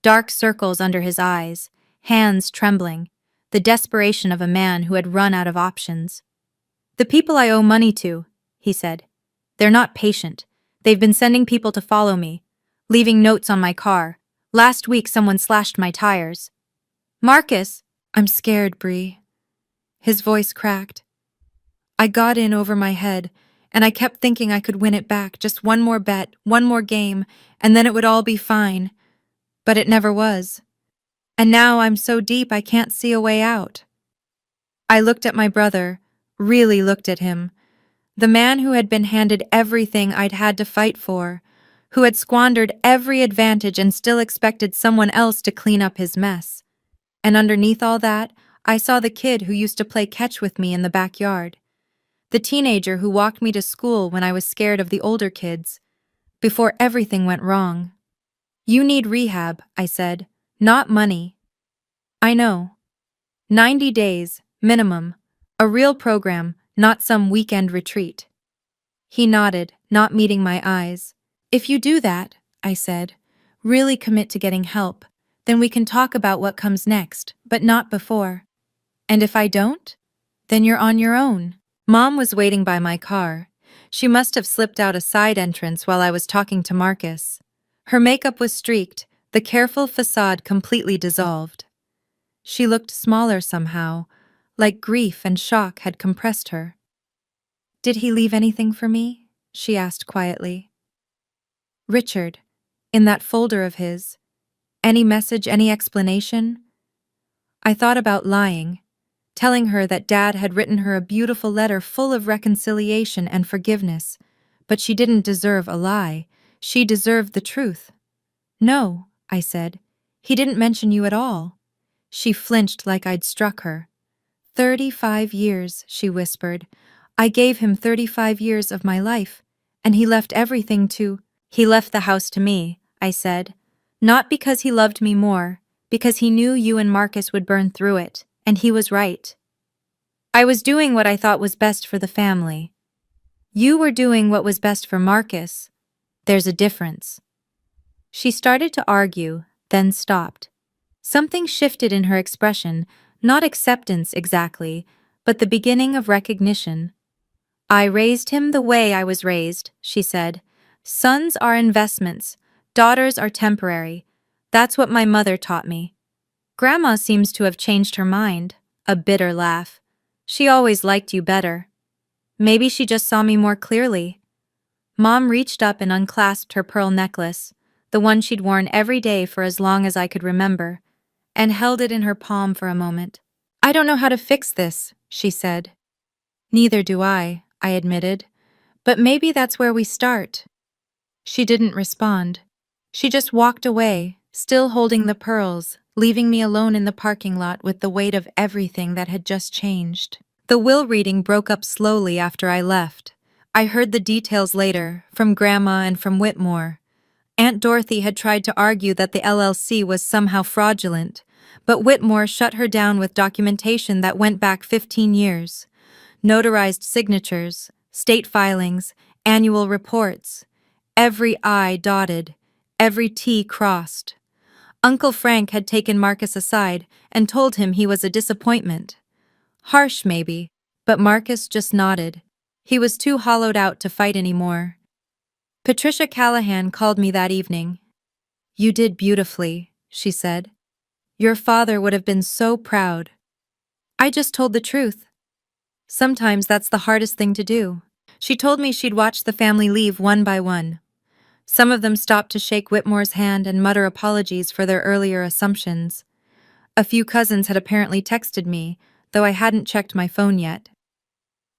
Dark circles under his eyes, hands trembling, the desperation of a man who had run out of options. The people I owe money to, he said. They're not patient. They've been sending people to follow me, leaving notes on my car. Last week someone slashed my tires. Marcus! I'm scared, Bree. His voice cracked. I got in over my head, and I kept thinking I could win it back, just one more bet, one more game, and then it would all be fine. But it never was. And now I'm so deep I can't see a way out. I looked at my brother, really looked at him. The man who had been handed everything I'd had to fight for, who had squandered every advantage and still expected someone else to clean up his mess. And underneath all that, I saw the kid who used to play catch with me in the backyard. The teenager who walked me to school when I was scared of the older kids, before everything went wrong. You need rehab, I said, not money. I know. 90 days, minimum. A real program, not some weekend retreat. He nodded, not meeting my eyes. If you do that, I said, really commit to getting help, then we can talk about what comes next, but not before. And if I don't? Then you're on your own. Mom was waiting by my car. She must have slipped out a side entrance while I was talking to Marcus. Her makeup was streaked, the careful facade completely dissolved. She looked smaller somehow, like grief and shock had compressed her. Did he leave anything for me? She asked quietly. Richard, in that folder of his. Any message, any explanation? I thought about lying, telling her that Dad had written her a beautiful letter full of reconciliation and forgiveness, but she didn't deserve a lie. She deserved the truth. No, I said. He didn't mention you at all. She flinched like I'd struck her. 35 years, she whispered. I gave him 35 years of my life, and he left everything to— He left the house to me, I said. Not because he loved me more, because he knew you and Marcus would burn through it, and he was right. I was doing what I thought was best for the family. You were doing what was best for Marcus. There's a difference. She started to argue, then stopped. Something shifted in her expression, not acceptance exactly, but the beginning of recognition. I raised him the way I was raised, she said. Sons are investments, daughters are temporary. That's what my mother taught me. Grandma seems to have changed her mind, a bitter laugh. She always liked you better. Maybe she just saw me more clearly. Mom reached up and unclasped her pearl necklace, the one she'd worn every day for as long as I could remember, and held it in her palm for a moment. I don't know how to fix this, she said. Neither do I admitted. But maybe that's where we start. She didn't respond. She just walked away, still holding the pearls, leaving me alone in the parking lot with the weight of everything that had just changed. The will reading broke up slowly after I left. I heard the details later, from Grandma and from Whitmore. Aunt Dorothy had tried to argue that the LLC was somehow fraudulent, but Whitmore shut her down with documentation that went back 15 years. Notarized signatures, state filings, annual reports. Every I dotted, every T crossed. Uncle Frank had taken Marcus aside and told him he was a disappointment. Harsh, maybe, but Marcus just nodded. He was too hollowed out to fight anymore. Patricia Callahan called me that evening. You did beautifully, she said. Your father would have been so proud. I just told the truth. Sometimes that's the hardest thing to do. She told me she'd watched the family leave one by one. Some of them stopped to shake Whitmore's hand and mutter apologies for their earlier assumptions. A few cousins had apparently texted me, though I hadn't checked my phone yet.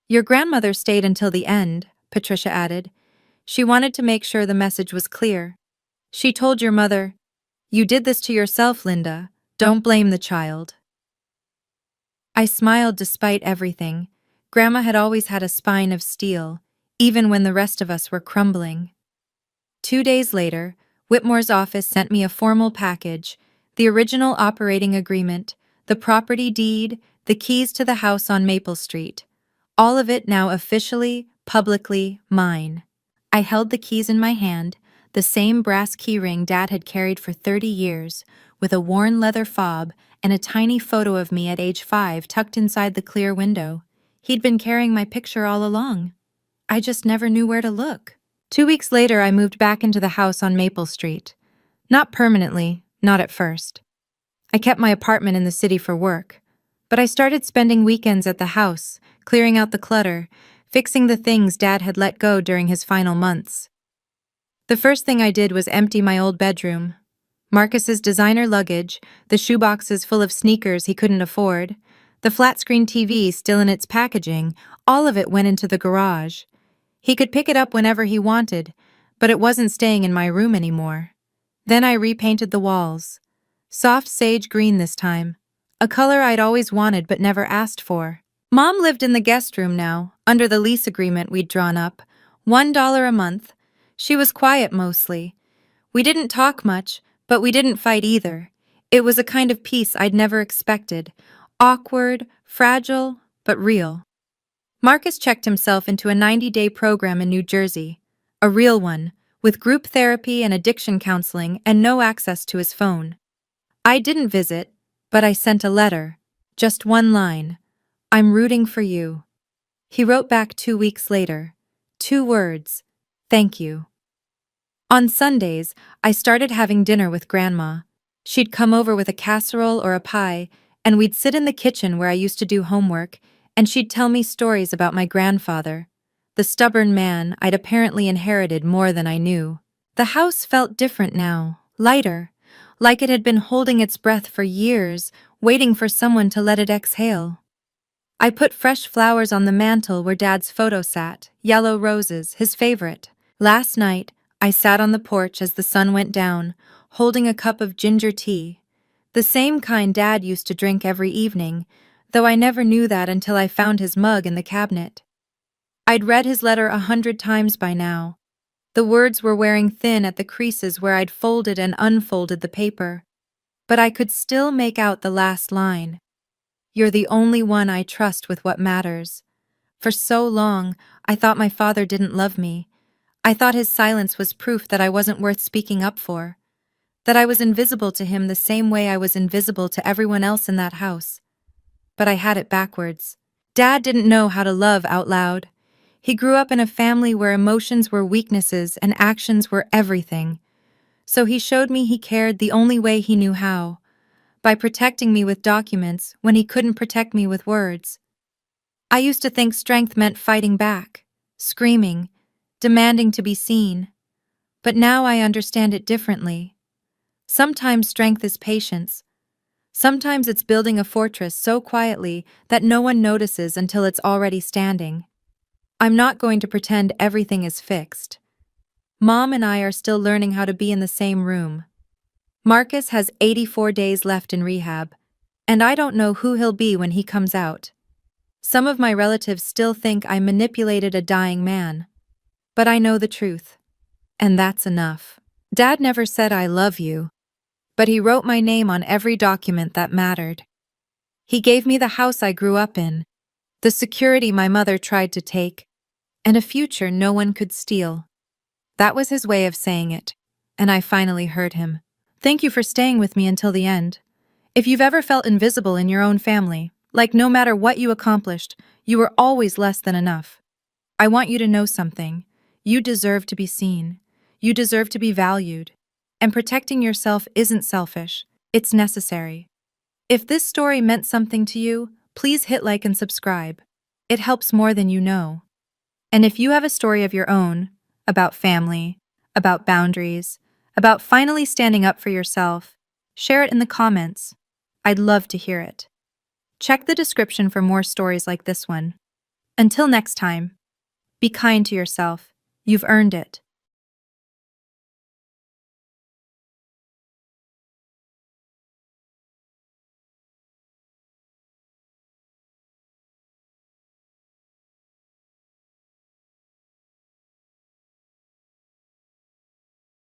Your grandmother stayed until the end, Patricia added. She wanted to make sure the message was clear. She told your mother, "You did this to yourself, Linda. Don't blame the child." I smiled despite everything. Grandma had always had a spine of steel, even when the rest of us were crumbling. 2 days later, Whitmore's office sent me a formal package, the original operating agreement, the property deed, the keys to the house on Maple Street. All of it now officially, publicly mine. I held the keys in my hand, the same brass keyring Dad had carried for 30 years, with a worn leather fob and a tiny photo of me at age 5 tucked inside the clear window. He'd been carrying my picture all along. I just never knew where to look. 2 weeks later, I moved back into the house on Maple Street. Not permanently, not at first. I kept my apartment in the city for work. But I started spending weekends at the house, clearing out the clutter, fixing the things Dad had let go during his final months. The first thing I did was empty my old bedroom. Marcus's designer luggage, the shoeboxes full of sneakers he couldn't afford, the flat-screen TV still in its packaging, all of it went into the garage. He could pick it up whenever he wanted, but it wasn't staying in my room anymore. Then I repainted the walls. Soft sage green this time, a color I'd always wanted but never asked for. Mom lived in the guest room now, under the lease agreement we'd drawn up, $1 a month. She was quiet mostly. We didn't talk much, but we didn't fight either. It was a kind of peace I'd never expected. Awkward, fragile, but real. Marcus checked himself into a 90-day program in New Jersey. A real one, with group therapy and addiction counseling and no access to his phone. I didn't visit, but I sent a letter. Just one line. I'm rooting for you. He wrote back 2 weeks later. 2 words. Thank you. On Sundays, I started having dinner with Grandma. She'd come over with a casserole or a pie, and we'd sit in the kitchen where I used to do homework, and she'd tell me stories about my grandfather, the stubborn man I'd apparently inherited more than I knew. The house felt different now, lighter, like it had been holding its breath for years, waiting for someone to let it exhale. I put fresh flowers on the mantel where Dad's photo sat, yellow roses, his favorite. Last night, I sat on the porch as the sun went down, holding a cup of ginger tea, the same kind Dad used to drink every evening, though I never knew that until I found his mug in the cabinet. I'd read his letter 100 times by now. The words were wearing thin at the creases where I'd folded and unfolded the paper. But I could still make out the last line. You're the only one I trust with what matters. For so long, I thought my father didn't love me. I thought his silence was proof that I wasn't worth speaking up for. That I was invisible to him the same way I was invisible to everyone else in that house. But I had it backwards. Dad didn't know how to love out loud. He grew up in a family where emotions were weaknesses and actions were everything. So he showed me he cared the only way he knew how, by protecting me with documents when he couldn't protect me with words. I used to think strength meant fighting back, screaming, demanding to be seen. But now I understand it differently. Sometimes strength is patience. Sometimes it's building a fortress so quietly that no one notices until it's already standing. I'm not going to pretend everything is fixed. Mom and I are still learning how to be in the same room. Marcus has 84 days left in rehab, and I don't know who he'll be when he comes out. Some of my relatives still think I manipulated a dying man. But I know the truth. And that's enough. Dad never said I love you, but he wrote my name on every document that mattered. He gave me the house I grew up in, the security my mother tried to take, and a future no one could steal. That was his way of saying it, and I finally heard him. Thank you for staying with me until the end. If you've ever felt invisible in your own family, like no matter what you accomplished, you were always less than enough, I want you to know something. You deserve to be seen. You deserve to be valued. And protecting yourself isn't selfish, it's necessary. If this story meant something to you, please hit like and subscribe. It helps more than you know. And if you have a story of your own, about family, about boundaries, about finally standing up for yourself, share it in the comments. I'd love to hear it. Check the description for more stories like this one. Until next time, be kind to yourself. You've earned it.